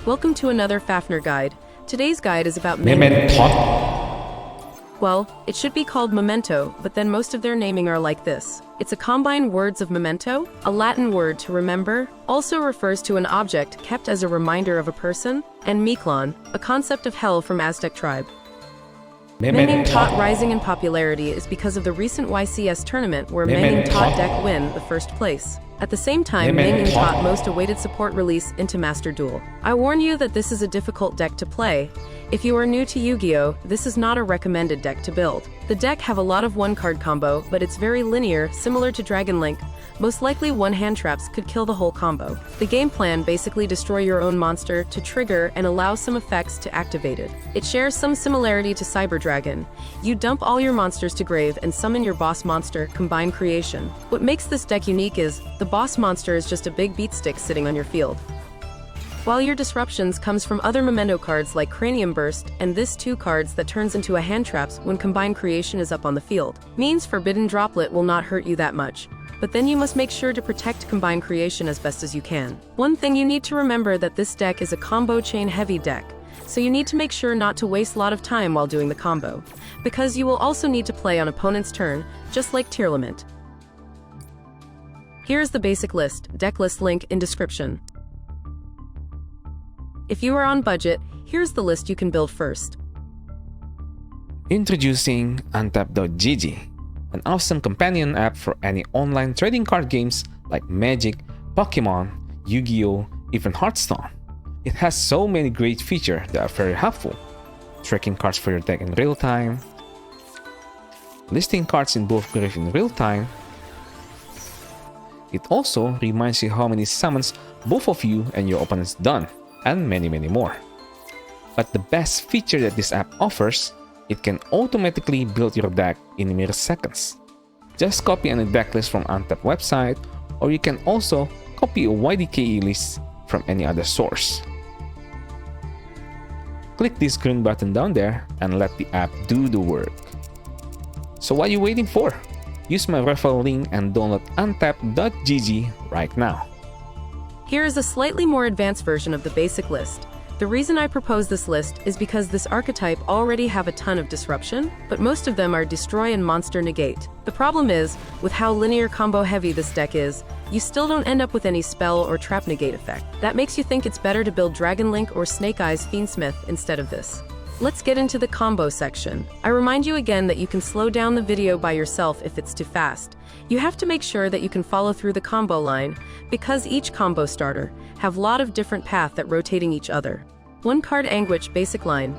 Welcome to another FafNir guide. Today's guide is about MEMENTO. Well, it should be called MEMENTO, but then most of their naming are like this. It's a combined words of memento, a Latin word to remember, also refers to an object kept as a reminder of a person, and Mictlan, a concept of hell from Aztec tribe. MEMENTO rising in popularity is because of the recent YCS tournament where MEMENTO deck win the first place. At the same time, MEMENTO most awaited support release into Master Duel. I warn you that this is a difficult deck to play. If you are new to Yu-Gi-Oh, this is not a recommended deck to build. The deck have a lot of one-card combo, but it's very linear, similar to Dragon Link. Most likely one-hand traps could kill the whole combo. The game plan basically destroy your own monster to trigger and allow some effects to activate it. It shares some similarity to Cyber Dragon. You dump all your monsters to grave and summon your boss monster, combine creation. What makes this deck unique is, the boss monster is just a big beatstick sitting on your field. While your disruptions comes from other memento cards like Cranium Burst, and this 2 cards that turns into a hand traps when combined creation is up on the field. Means Forbidden Droplet will not hurt you that much, but then you must make sure to protect combined creation as best as you can. One thing you need to remember that this deck is a combo chain heavy deck, so you need to make sure not to waste a lot of time while doing the combo, because you will also need to play on opponent's turn, just like Tier Limit. Here is the basic list, Decklist link in description. If you are on budget, here's the list you can build first. Introducing Untap.gg, an awesome companion app for any online trading card games like Magic, Pokemon, Yu-Gi-Oh, even Hearthstone. It has so many great features that are very helpful. Tracking cards for your deck in real time, listing cards in both grave in real time. It also reminds you how many summons both of you and your opponents done, and many more. But the best feature that this app offers, it can automatically build your deck in mere seconds. Just copy any deck list from Untap website, or you can also copy a YDKE list from any other source. Click this green button down there and let the app do the work. So what are you waiting for? Use my referral link and download Untap.gg right now. Here is a slightly more advanced version of the basic list. The reason I propose this list is because this archetype already have a ton of disruption, but most of them are destroy and monster negate. The problem is, with how linear combo heavy this deck is, you still don't end up with any spell or trap negate effect. That makes you think it's better to build Dragon Link or Snake Eyes Fiendsmith instead of this. Let's get into the combo section. I remind you again that you can slow down the video by yourself if it's too fast. You have to make sure that you can follow through the combo line, because each combo starter have a lot of different paths that rotating each other. 1 card Angwitch Basic line.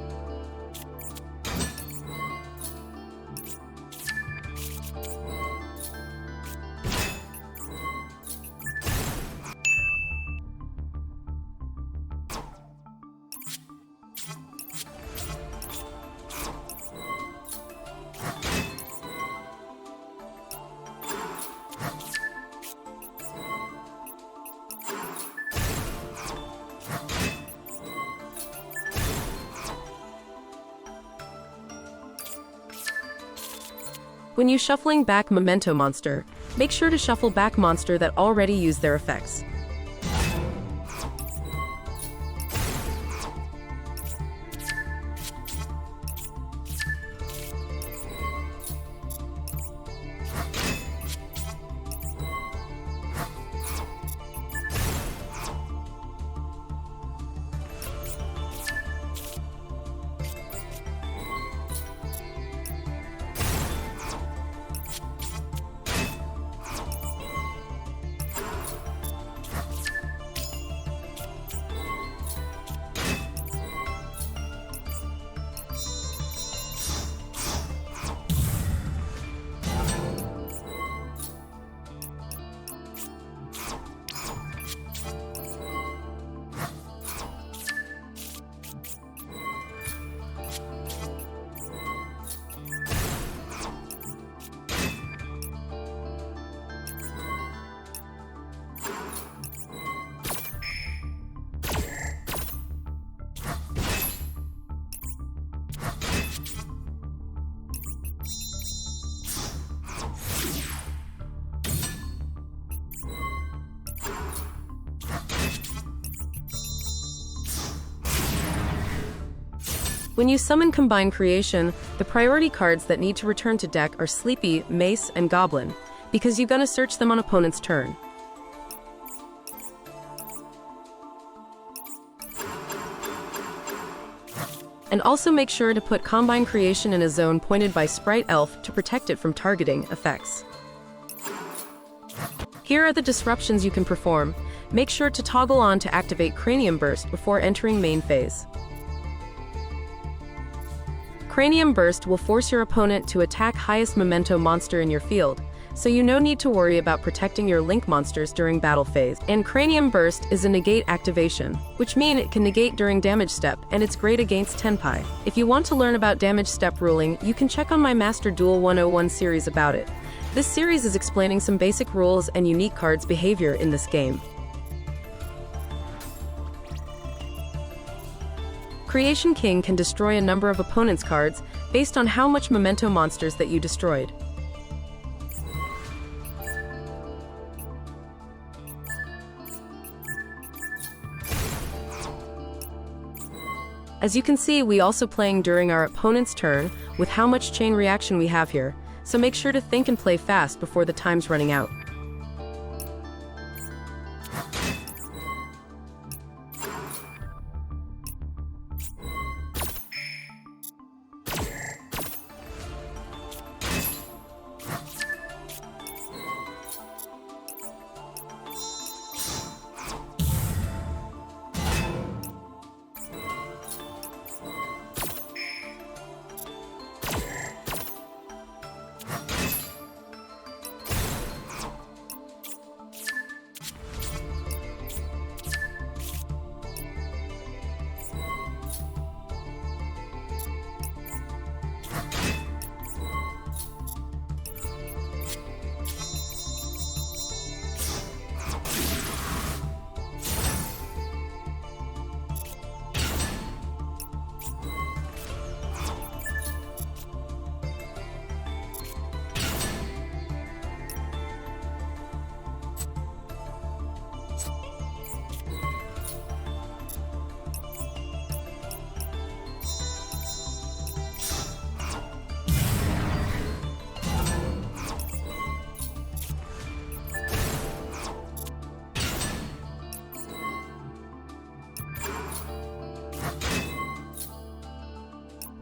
When you shuffling back Memento monster, make sure to shuffle back monster that already used their effects. When you summon Combine Creation, the priority cards that need to return to deck are Sleepy, Mace, and Goblin, because you're gonna search them on opponent's turn. And also make sure to put Combine Creation in a zone pointed by Sprite Elf to protect it from targeting effects. Here are the disruptions you can perform. Make sure to toggle on to activate Cranium Burst before entering main phase. Cranium Burst will force your opponent to attack highest memento monster in your field, so you no need to worry about protecting your link monsters during battle phase. And Cranium Burst is a negate activation, which means it can negate during damage step, and it's great against Tenpai. If you want to learn about damage step ruling, you can check on my Master Duel 101 series about it. This series is explaining some basic rules and unique cards' behavior in this game. Creation King can destroy a number of opponent's cards based on how much memento monsters that you destroyed. As you can see, we also playing during our opponent's turn with how much chain reaction we have here, so make sure to think and play fast before the time's running out.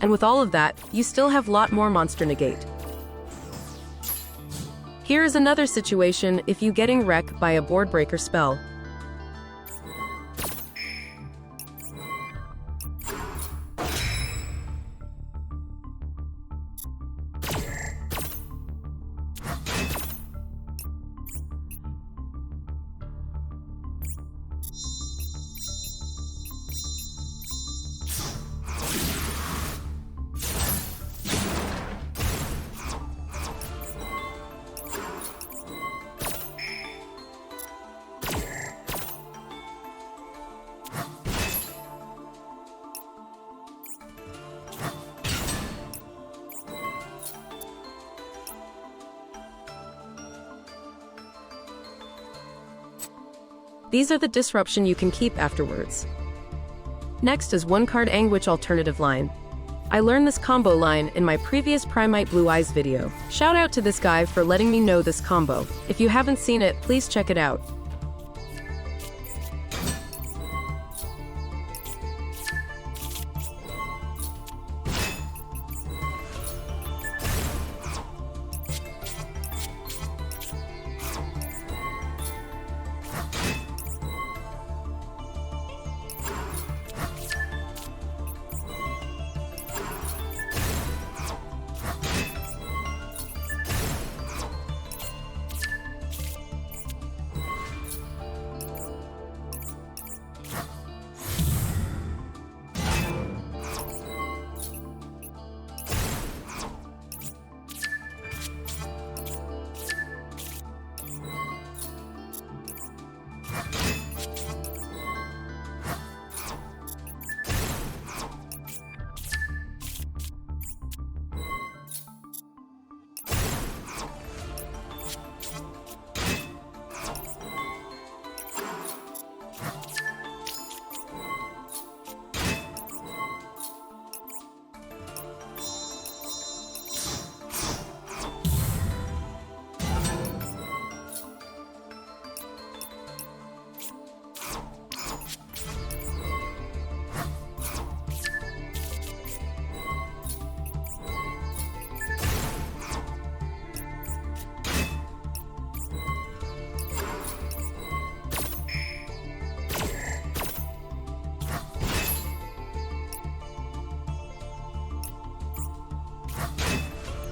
And with all of that, you still have a lot more monster negate. Here is another situation if you getting wrecked by a board breaker spell. These are the disruption you can keep afterwards. Next is one card Angwitch alternative line. I learned this combo line in my previous Primite Blue Eyes video. Shout out to this guy for letting me know this combo. If you haven't seen it, please check it out.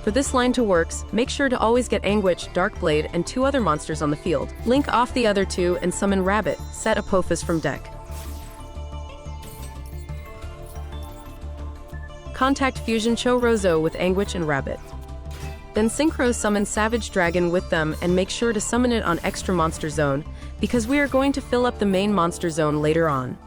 For this line to work, make sure to always get Angwitch, Darkblade, and 2 other monsters on the field. Link off the other 2 and summon Rabbit, set Apophis from deck. Contact Fusion Cho Rozo with Angwitch and Rabbit. Then Synchro summon Savage Dragon with them and make sure to summon it on Extra Monster Zone, because we are going to fill up the main monster zone later on.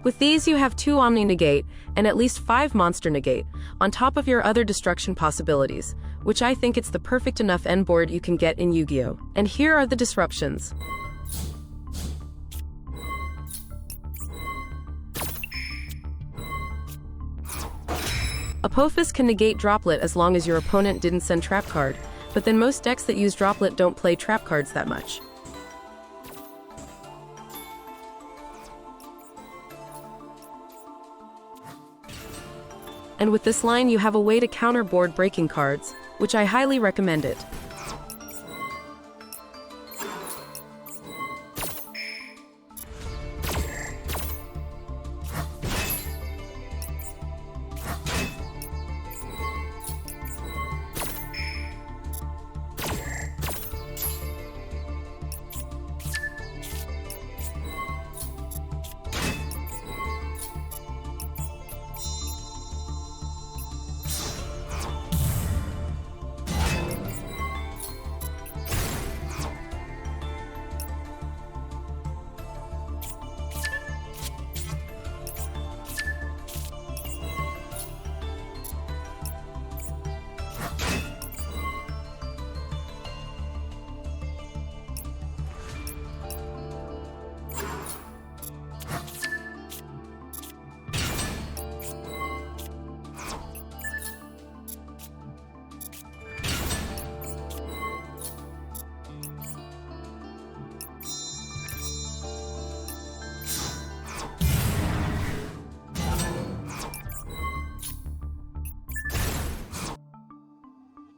With these you have 2 Omni Negate and at least 5 Monster Negate, on top of your other destruction possibilities, which I think it's the perfect enough end board you can get in Yu-Gi-Oh! And here are the disruptions. Apophis can negate Droplet as long as your opponent didn't send Trap card, but then most decks that use Droplet don't play Trap cards that much. And with this line you have a way to counter board breaking cards, which I highly recommend it.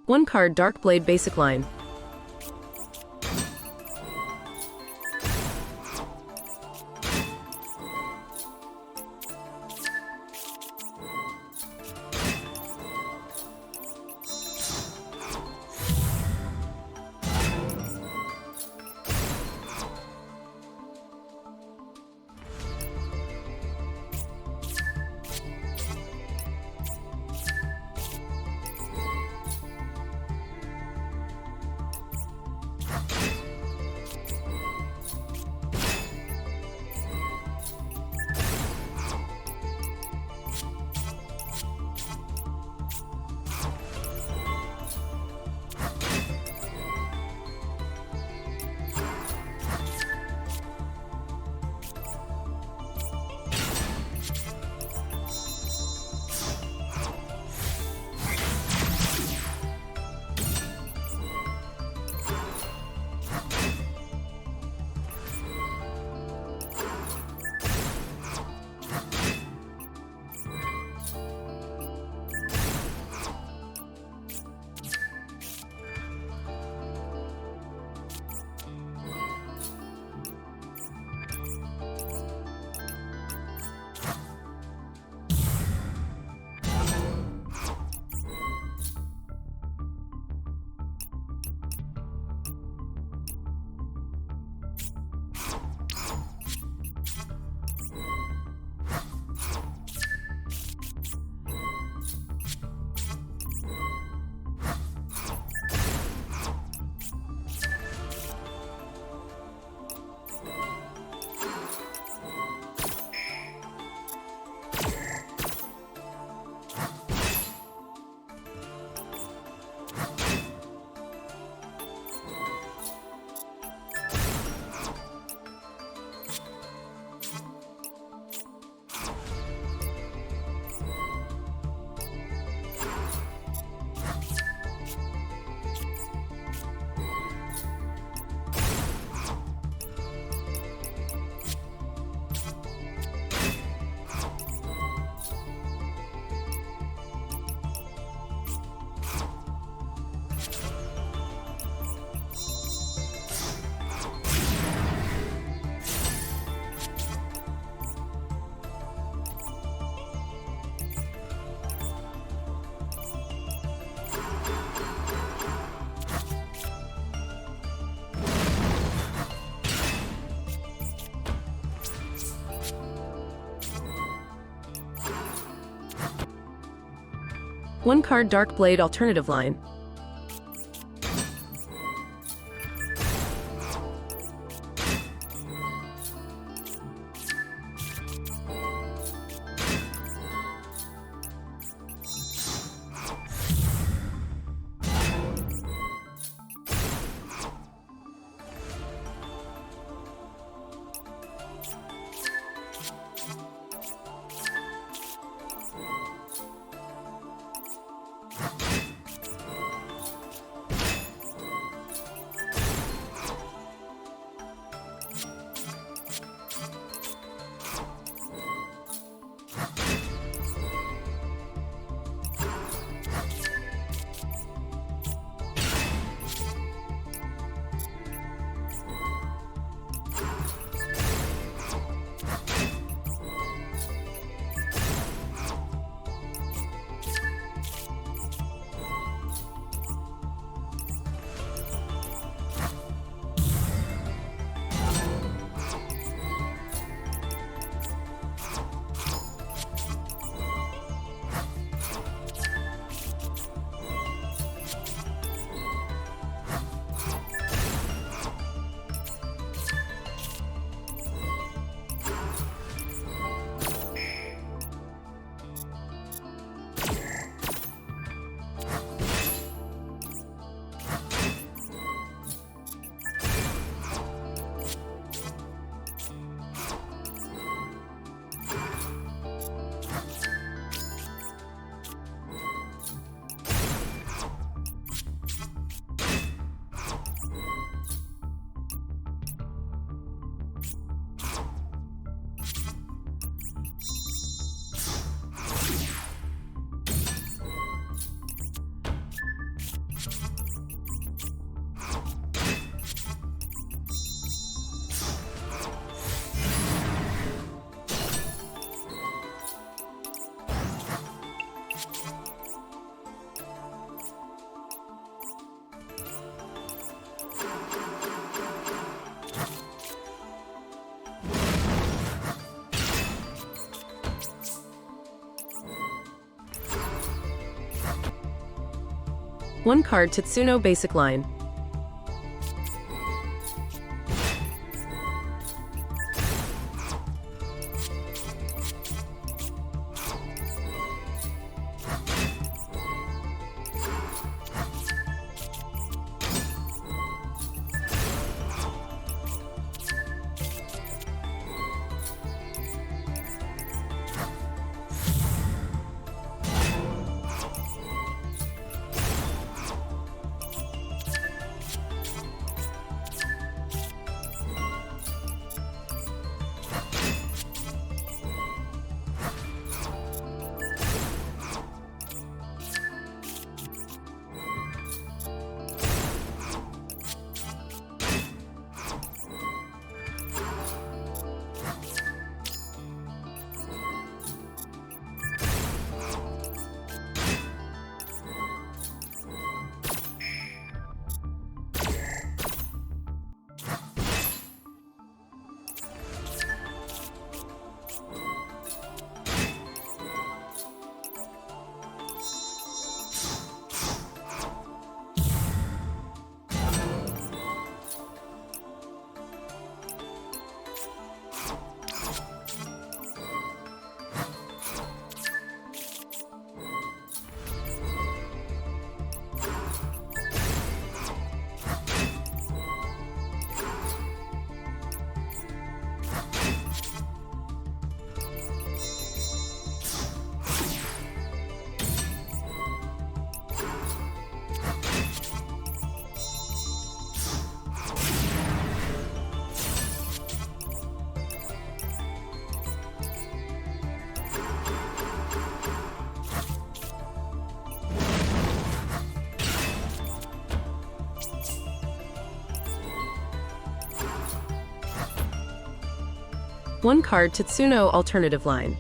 One card Darkblade Basic line. 1 card Dark Blade Alternative Line. One card Tatsu Basic Line. One card Tatsu Alternative Line.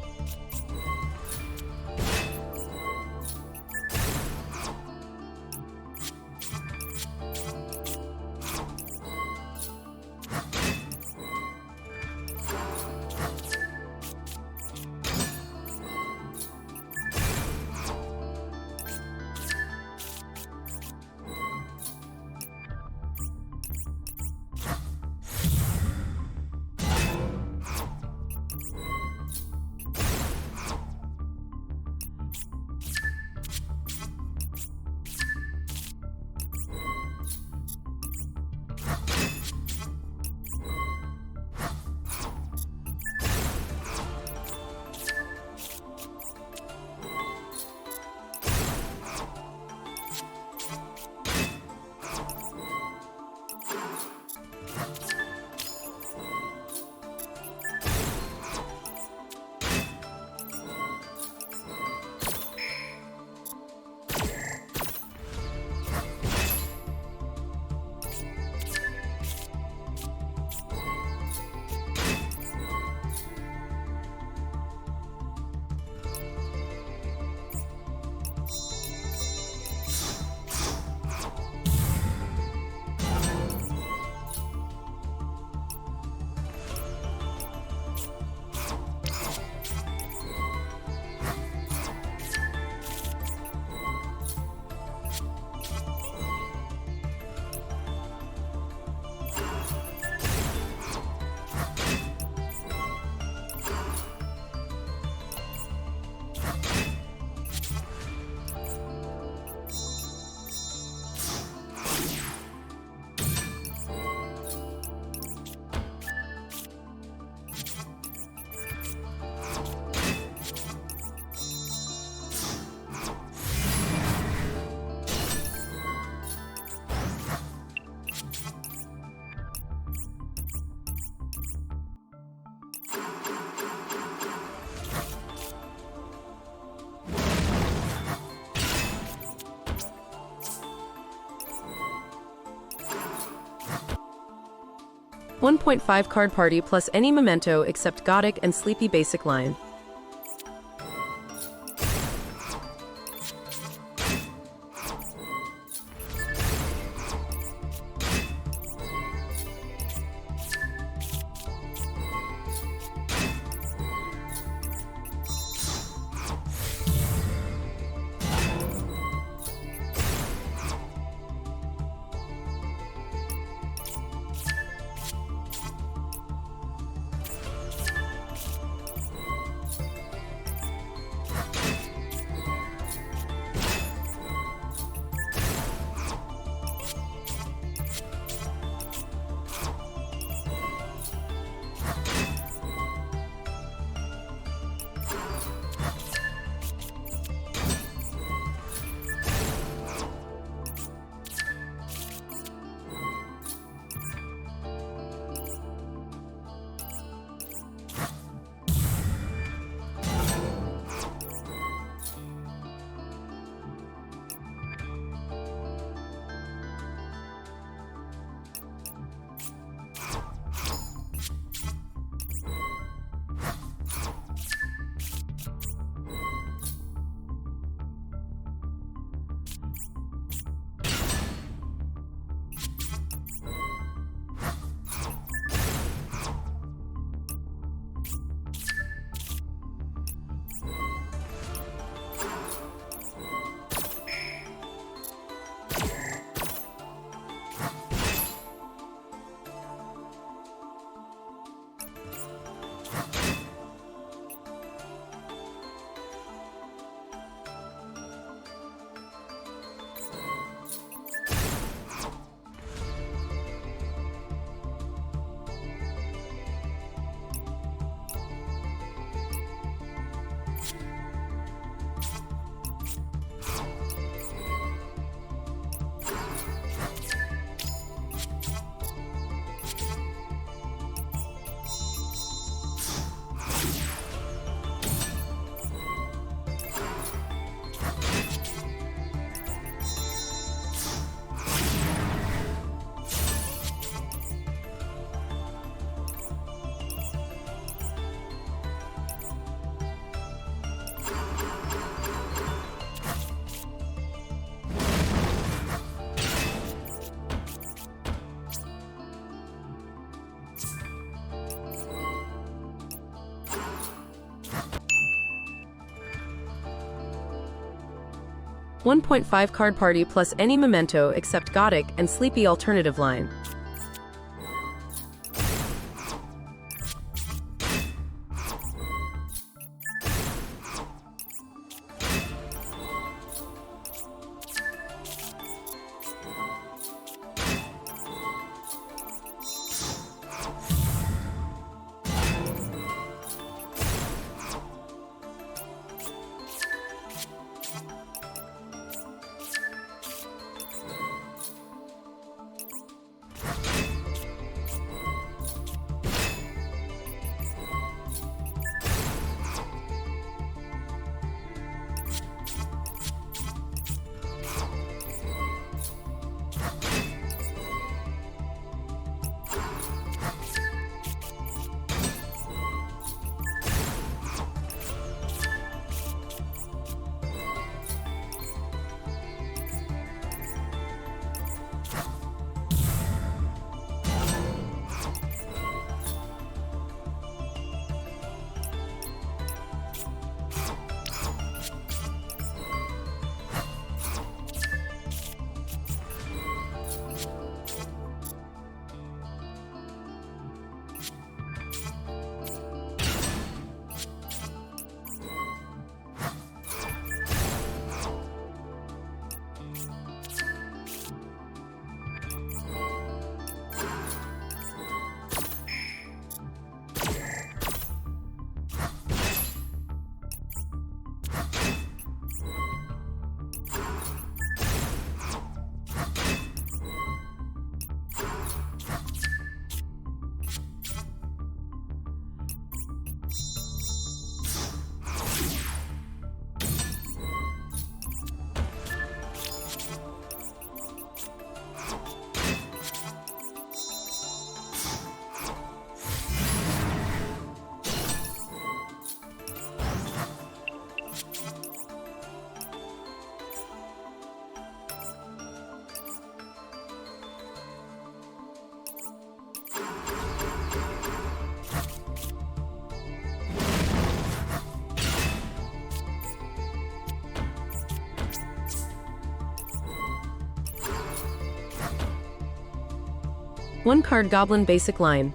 1.5 card party plus any memento except Gothic and Sleepy Basic line. $1.5 card party plus any memento except Gothic and Sleepy alternative line. 1 card Goblin Basic line.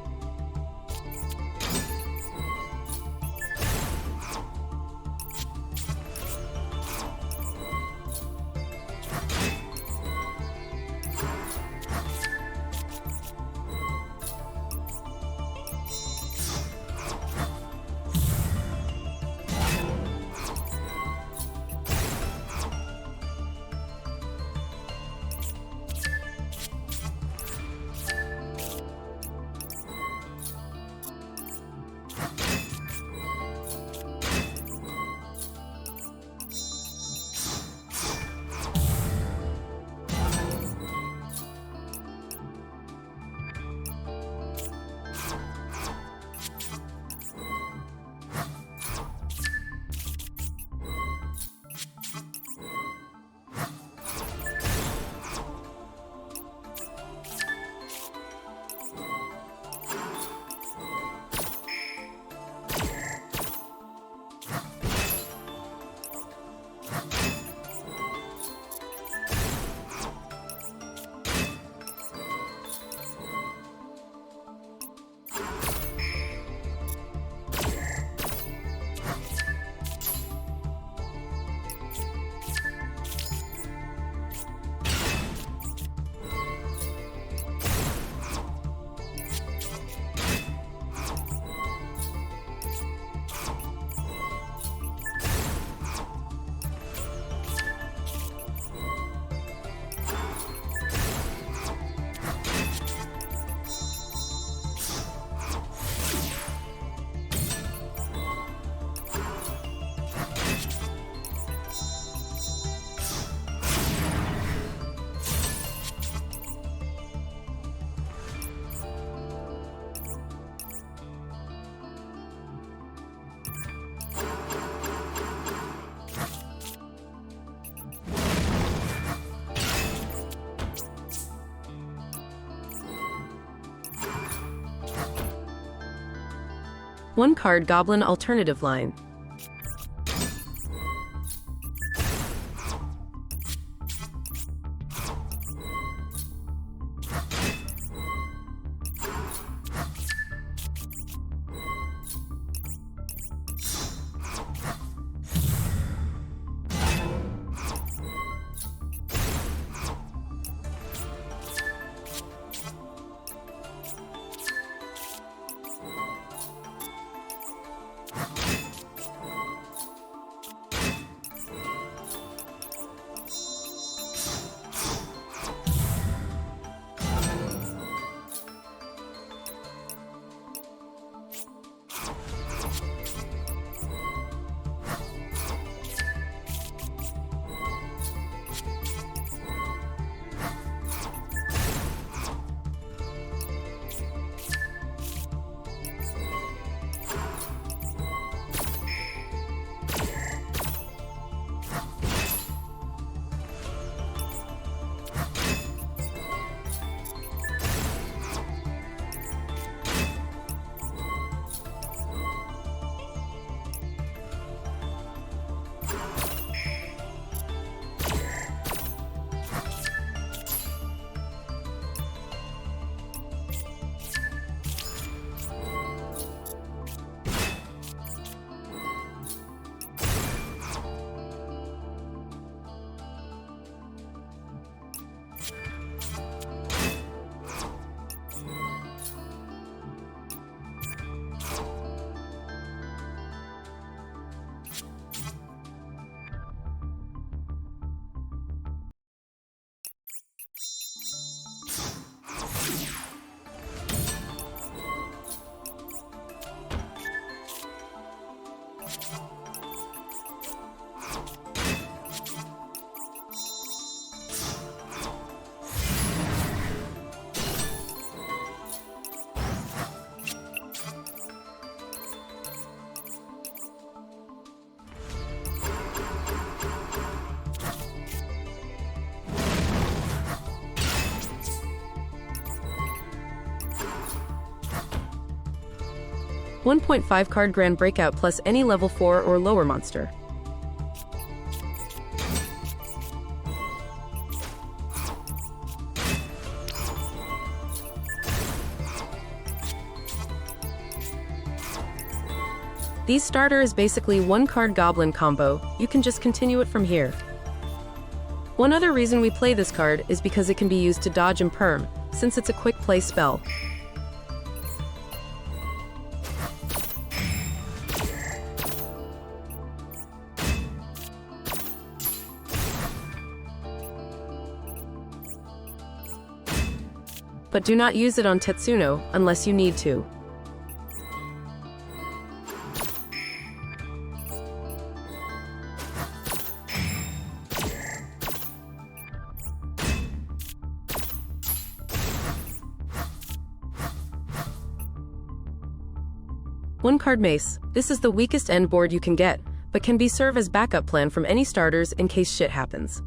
One card Goblin Alternative line. $1.5 card Grand Breakout plus any level 4 or lower monster. These starter is basically one card Goblin combo, you can just continue it from here. One other reason we play this card is because it can be used to dodge and perm, since it's a quick play spell. But do not use it on Tetsuno unless you need to. One card Mace. This is the weakest end board you can get, but can be served as backup plan from any starters in case shit happens.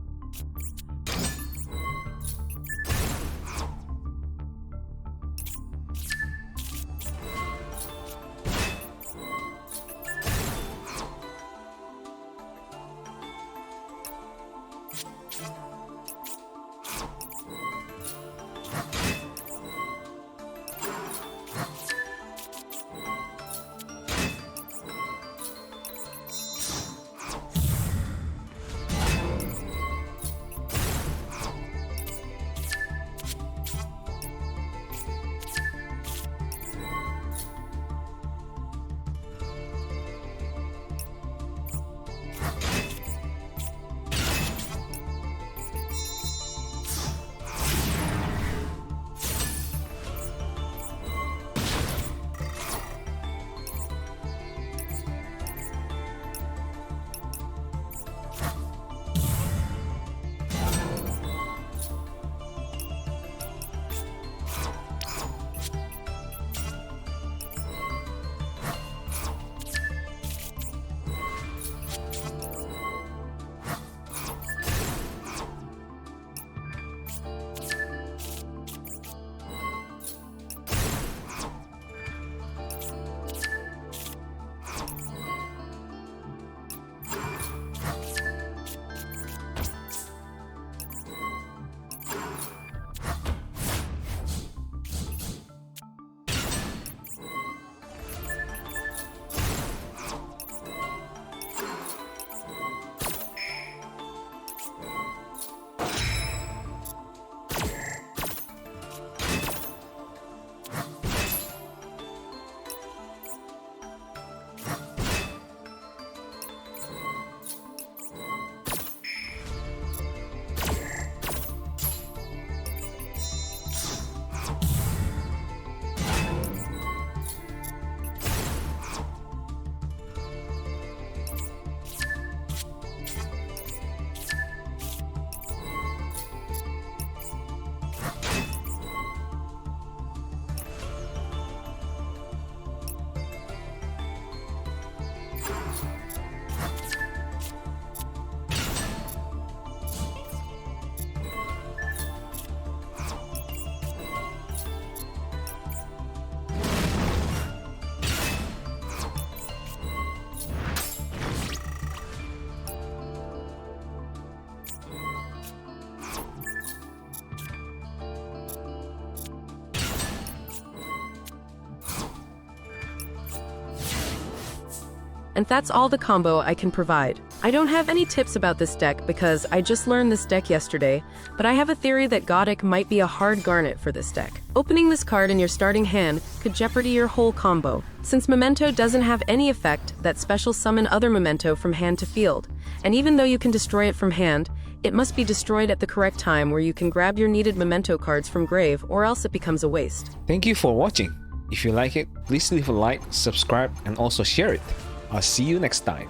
And that's all the combo I can provide. I don't have any tips about this deck because I just learned this deck yesterday, but I have a theory that Godic might be a hard garnet for this deck. Opening this card in your starting hand could jeopardy your whole combo, since Memento doesn't have any effect that special summon other Memento from hand to field, and even though you can destroy it from hand, it must be destroyed at the correct time where you can grab your needed Memento cards from grave, or else it becomes a waste. Thank you for watching. If you like it, please leave a like, subscribe, and also share it. I'll see you next time.